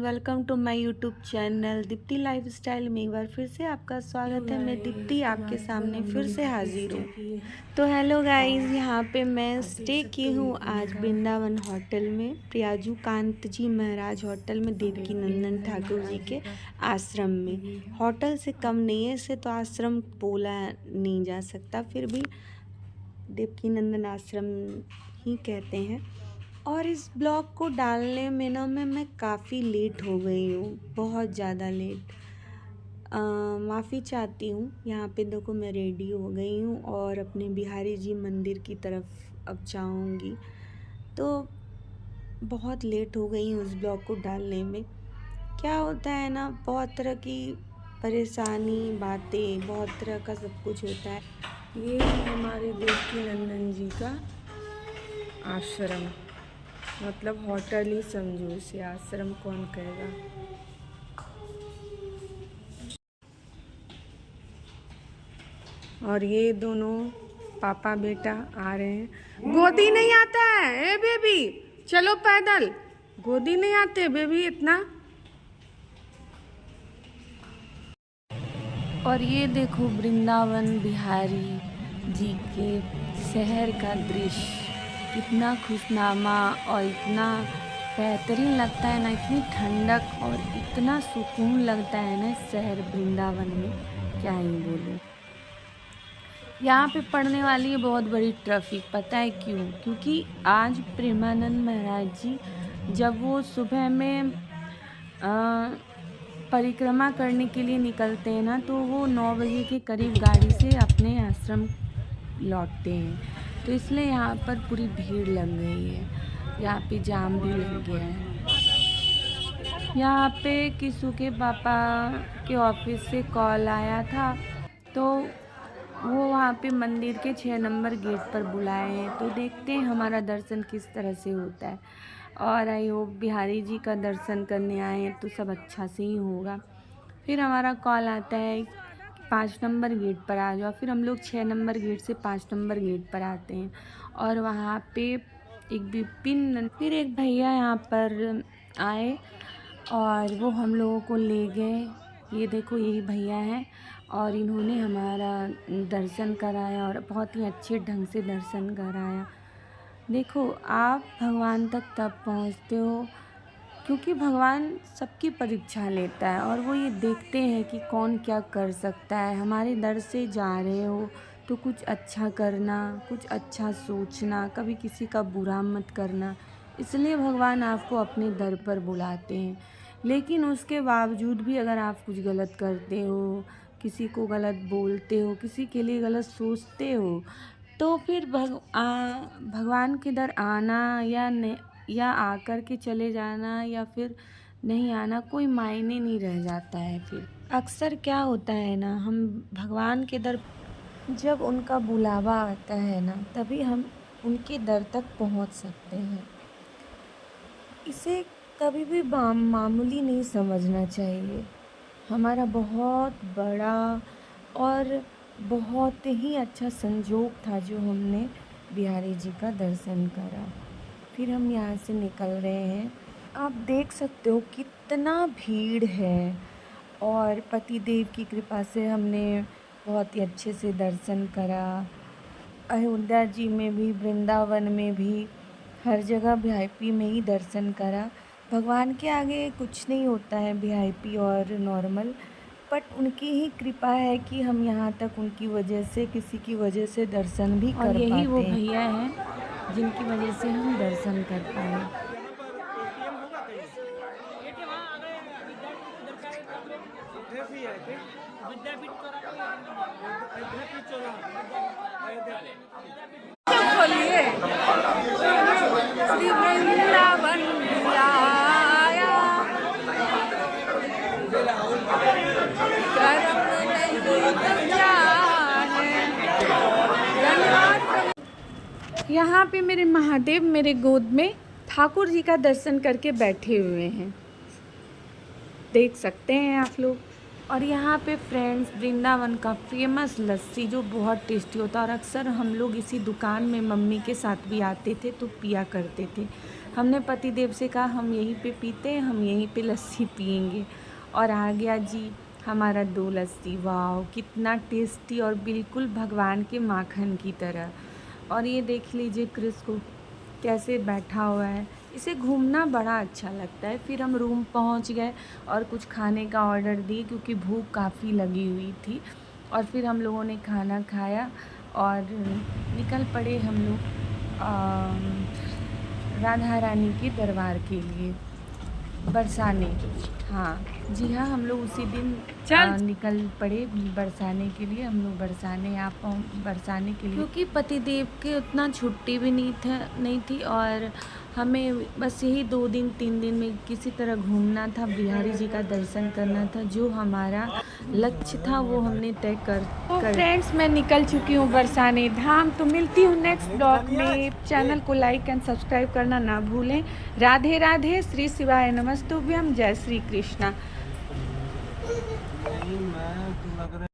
Welcome to my YouTube channel Deepti lifestyle में एक बार फिर से आपका स्वागत है। मैं दीप्ति आपके सामने फिर से हाजिर हूँ। तो हेलो गाइस, यहाँ पे मैं स्टे की हूँ आज वृंदावन होटल में, प्रियाजू कांत जी महाराज होटल में, देवकी नंदन ठाकुर जी के आश्रम में। होटल से कम नहीं है, इसे तो आश्रम बोला नहीं जा सकता, फिर भी देवकी नंदन आश्रम ही कहते हैं। और इस ब्लॉग को डालने में ना मैं काफ़ी लेट हो गई हूँ, बहुत ज़्यादा लेट। माफ़ी चाहती हूँ। यहाँ पे देखो मैं रेडी हो गई हूँ और अपने बिहारी जी मंदिर की तरफ अब जाऊँगी। तो बहुत लेट हो गई हूँ उस ब्लॉग को डालने में। क्या होता है ना, बहुत तरह की परेशानी, बातें, बहुत तरह का सब कुछ होता है। ये हमारे देवकी नंदन जी का आश्रम, मतलब होटल ही समझो इसे, आश्रम कौन कहेगा। और ये दोनों पापा बेटा आ रहे हैं। गोदी नहीं आता है ए बेबी, चलो पैदल। गोदी नहीं आते बेबी इतना। और ये देखो वृंदावन बिहारी जी के शहर का दृश्य, कितना खुशनामा और इतना बेहतरीन लगता है ना, इतनी ठंडक और इतना सुकून लगता है ना इस शहर वृंदावन में, क्या ही बोलूं। यहाँ पे पड़ने वाली है बहुत बड़ी ट्रैफिक, पता है क्यों? क्योंकि आज प्रेमानंद महाराज जी जब वो सुबह में परिक्रमा करने के लिए निकलते हैं ना, तो वो 9 बजे के करीब गाड़ी से अपने आश्रम लौटते हैं। तो इसलिए यहाँ पर पूरी भीड़ लग गई है, यहाँ पे जाम भी लग गया है। यहाँ पे किसू के पापा के ऑफिस से कॉल आया था, तो वो वहाँ पे मंदिर के 6 नंबर गेट पर बुलाए हैं। तो देखते हैं हमारा दर्शन किस तरह से होता है। और आई होप बिहारी जी का दर्शन करने आए हैं तो सब अच्छा से ही होगा। फिर हमारा कॉल आता है कि 5 नंबर गेट पर आ जाओ। फिर हम लोग 6 नंबर गेट से 5 नंबर गेट पर आते हैं और वहाँ पे फिर एक भैया यहाँ पर आए और वो हम लोगों को ले गए। ये देखो यही भैया हैं और इन्होंने हमारा दर्शन कराया और बहुत ही अच्छे ढंग से दर्शन कराया। देखो, आप भगवान तक तब पहुंचते हो क्योंकि भगवान सबकी परीक्षा लेता है और वो ये देखते हैं कि कौन क्या कर सकता है। हमारे दर से जा रहे हो तो कुछ अच्छा करना, कुछ अच्छा सोचना, कभी किसी का बुरा मत करना, इसलिए भगवान आपको अपने दर पर बुलाते हैं। लेकिन उसके बावजूद भी अगर आप कुछ गलत करते हो, किसी को गलत बोलते हो, किसी के लिए गलत सोचते हो, तो फिर भगवान के दर आना या आकर के चले जाना या फिर नहीं आना कोई मायने नहीं रह जाता है। फिर अक्सर क्या होता है ना, हम भगवान के दर जब उनका बुलावा आता है ना, तभी हम उनके दर तक पहुंच सकते हैं। इसे कभी भी मामूली नहीं समझना चाहिए। हमारा बहुत बड़ा और बहुत ही अच्छा संजोग था जो हमने बिहारी जी का दर्शन करा। फिर हम यहाँ से निकल रहे हैं। आप देख सकते हो कितना भीड़ है और पतिदेव की कृपा से हमने बहुत ही अच्छे से दर्शन करा। अयोध्या जी में भी, वृंदावन में भी, हर जगह वीआईपी में ही दर्शन करा। भगवान के आगे कुछ नहीं होता है वीआईपी और नॉर्मल, बट उनकी ही कृपा है कि हम यहाँ तक उनकी वजह से, किसी की वजह से दर्शन भी कर पाते हैं। और यही वो भैया हैं जिनकी वजह से हम दर्शन कर पाए। खोलिए श्री वृंदावन बुलाया, कर्म नहीं जाने। यहाँ पे मेरे महादेव मेरे गोद में ठाकुर जी का दर्शन करके बैठे हुए हैं, देख सकते हैं आप लोग। और यहाँ पे फ्रेंड्स वृंदावन का फेमस लस्सी जो बहुत टेस्टी होता है और अक्सर हम लोग इसी दुकान में मम्मी के साथ भी आते थे तो पिया करते थे। हमने पतिदेव से कहा हम यहीं पे पीते हैं, हम यहीं पे लस्सी पियेंगे। और आ गया जी हमारा 2 लस्सी। वाह कितना टेस्टी और बिल्कुल भगवान के माखन की तरह। और ये देख लीजिए क्रिस को कैसे बैठा हुआ है, इसे घूमना बड़ा अच्छा लगता है। फिर हम रूम पहुंच गए और कुछ खाने का ऑर्डर दिए क्योंकि भूख काफ़ी लगी हुई थी। और फिर हम लोगों ने खाना खाया और निकल पड़े हम लोग राधा रानी के दरबार के लिए बरसाने। हाँ जी हाँ, हम लोग उसी दिन निकल पड़े बरसाने के लिए। हम लोग बरसाने बरसाने के लिए क्योंकि पतिदेव के उतना छुट्टी भी नहीं थी और हमें बस यही 2 दिन 3 दिन में किसी तरह घूमना था, बिहारी जी का दर्शन करना था। जो हमारा लक्ष्य था वो हमने तय कर फ्रेंड्स मैं निकल चुकी हूँ बरसाने धाम। तो मिलती हूँ नेक्स्ट ब्लॉग में। चैनल को लाइक एंड सब्सक्राइब करना ना भूलें। राधे राधे, श्री शिवाय नमस्तुभ्यम, जय श्री कृष्णा।